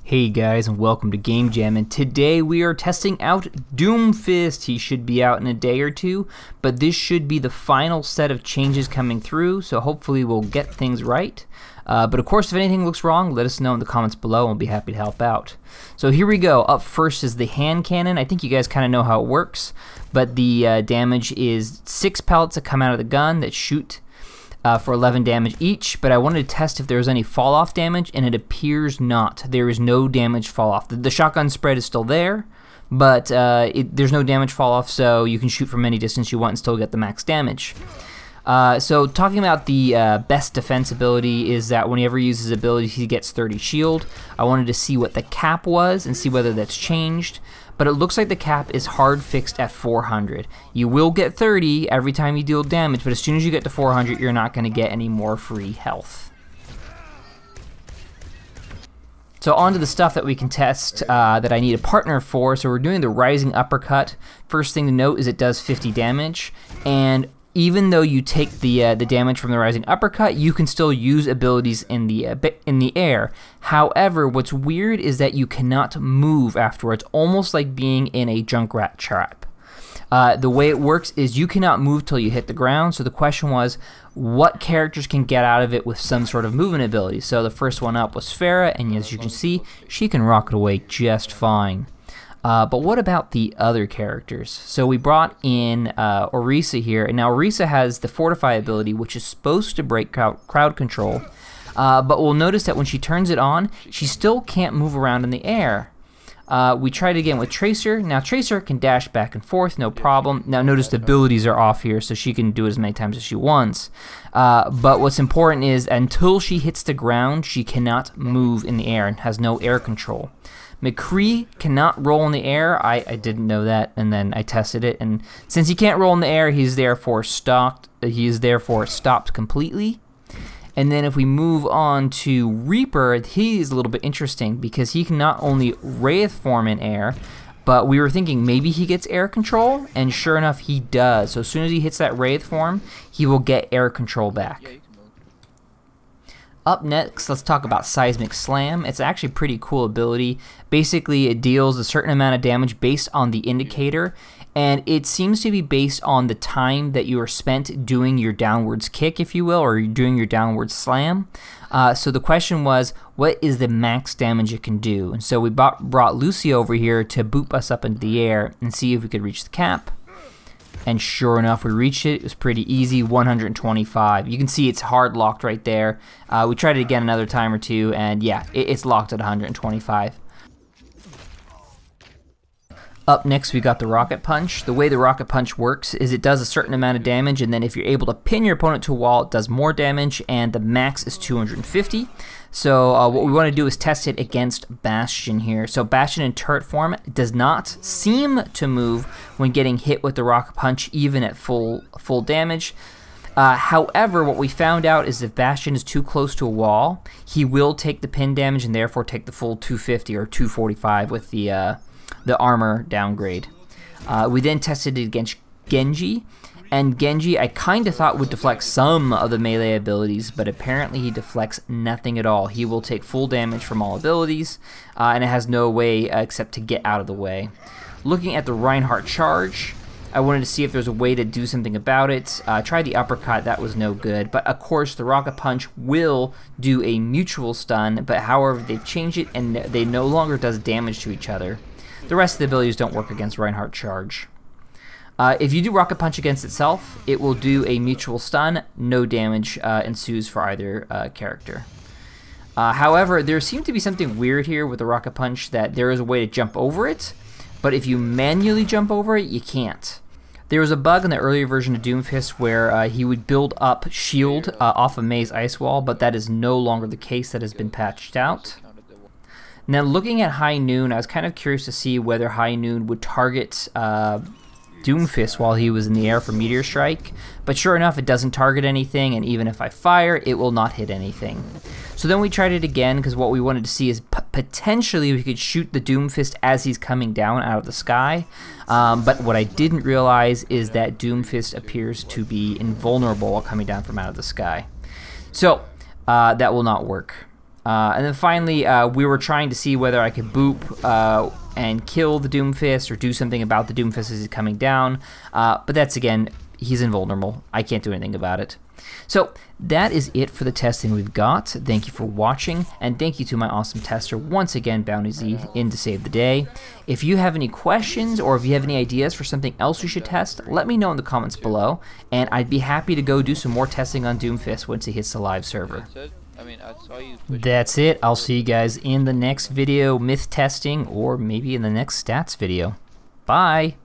Hey guys, and welcome to Game Jam, and today we are testing out Doomfist. He should be out in a day or two, but this should be the final set of changes coming through, so hopefully we'll get things right. But of course, if anything looks wrong, let us know in the comments below and we'll be happy to help out. So here we go. Up first is the hand cannon. I think you guys kind of know how it works, but the damage is 6 pellets that come out of the gun that shoot for 11 damage each, but I wanted to test if there was any fall off damage, and it appears not. There is no damage fall off. The shotgun spread is still there, but there's no damage fall off, so you can shoot from any distance you want and still get the max damage. So talking about the best defense ability is that whenever he uses ability he gets 30 shield. I wanted to see what the cap was and see whether that's changed, but it looks like the cap is hard fixed at 400. You will get 30 every time you deal damage, but as soon as you get to 400 you're not going to get any more free health. So on to the stuff that we can test that I need a partner for. So we're doing the Rising Uppercut. First thing to note is it does 50 damage, and even though you take the damage from the Rising Uppercut, you can still use abilities in the air. However, what's weird is that you cannot move afterwards, almost like being in a Junkrat trap. The way it works is you cannot move till you hit the ground, so the question was, what characters can get out of it with some sort of movement ability? So the first one up was Farah, and as you can see, she can rocket away just fine. But what about the other characters? So we brought in Orisa here, and now Orisa has the Fortify ability, which is supposed to break crowd control, but we'll notice that when she turns it on, she still can't move around in the air. We tried it again with Tracer. Now Tracer can dash back and forth, no problem. Now notice the abilities are off here, so she can do it as many times as she wants. But what's important is until she hits the ground, she cannot move in the air and has no air control. McCree cannot roll in the air. I didn't know that, and then I tested it, and since he can't roll in the air, he's therefore stopped. He is therefore stopped completely. And then if we move on to Reaper, he's a little bit interesting because he can not only Wraith form in air, but we were thinking maybe he gets air control, and sure enough, he does. So as soon as he hits that Wraith form, he will get air control back. Up next, let's talk about Seismic Slam. It's actually a pretty cool ability. Basically, it deals a certain amount of damage based on the indicator, and it seems to be based on the time that you are spent doing your downwards kick, if you will, or doing your downwards slam. So the question was, what is the max damage it can do? And so we brought Lucy over here to boop us up into the air and see if we could reach the cap. And sure enough, we reached it. It was pretty easy, 125. You can see it's hard locked right there. We tried it again another time or two, and yeah, it's locked at 125. Up next, we got the Rocket Punch. The way the Rocket Punch works is it does a certain amount of damage, and then if you're able to pin your opponent to a wall, it does more damage, and the max is 250. So what we want to do is test it against Bastion here. So Bastion in turret form does not seem to move when getting hit with the Rocket Punch, even at full damage. However, what we found out is if Bastion is too close to a wall, he will take the pin damage and therefore take the full 250 or 245 with the armor downgrade. We then tested it against Genji, and Genji I kind of thought would deflect some of the melee abilities, but apparently he deflects nothing at all. He will take full damage from all abilities, and it has no way except to get out of the way. Looking at the Reinhardt charge, I wanted to see if there's a way to do something about it. Tried the Uppercut, that was no good, but of course the Rocket Punch will do a mutual stun, but however they've changed it and they no longer does damage to each other. The rest of the abilities don't work against Reinhardt charge. If you do Rocket Punch against itself, it will do a mutual stun. No damage ensues for either character. However, there seemed to be something weird here with the Rocket Punch, that there is a way to jump over it, but if you manually jump over it, you can't. There was a bug in the earlier version of Doomfist where he would build up shield off of May's ice wall, but that is no longer the case. That has been patched out. Now looking at High Noon, I was kind of curious to see whether High Noon would target Doomfist while he was in the air for Meteor Strike, but sure enough it doesn't target anything, and even if I fire, it will not hit anything. So then we tried it again because what we wanted to see is potentially we could shoot the Doomfist as he's coming down out of the sky, but what I didn't realize is that Doomfist appears to be invulnerable while coming down from out of the sky. So that will not work. And then finally, we were trying to see whether I could boop and kill the Doomfist or do something about the Doomfist as he's coming down. But that's, again, he's invulnerable. I can't do anything about it. So that is it for the testing we've got. Thank you for watching, and thank you to my awesome tester once again, Bounty Z, in to save the day. If you have any questions or if you have any ideas for something else we should test, let me know in the comments below, and I'd be happy to go do some more testing on Doomfist once he hits the live server. That's it. I'll see you guys in the next video, myth testing, or maybe in the next stats video. Bye!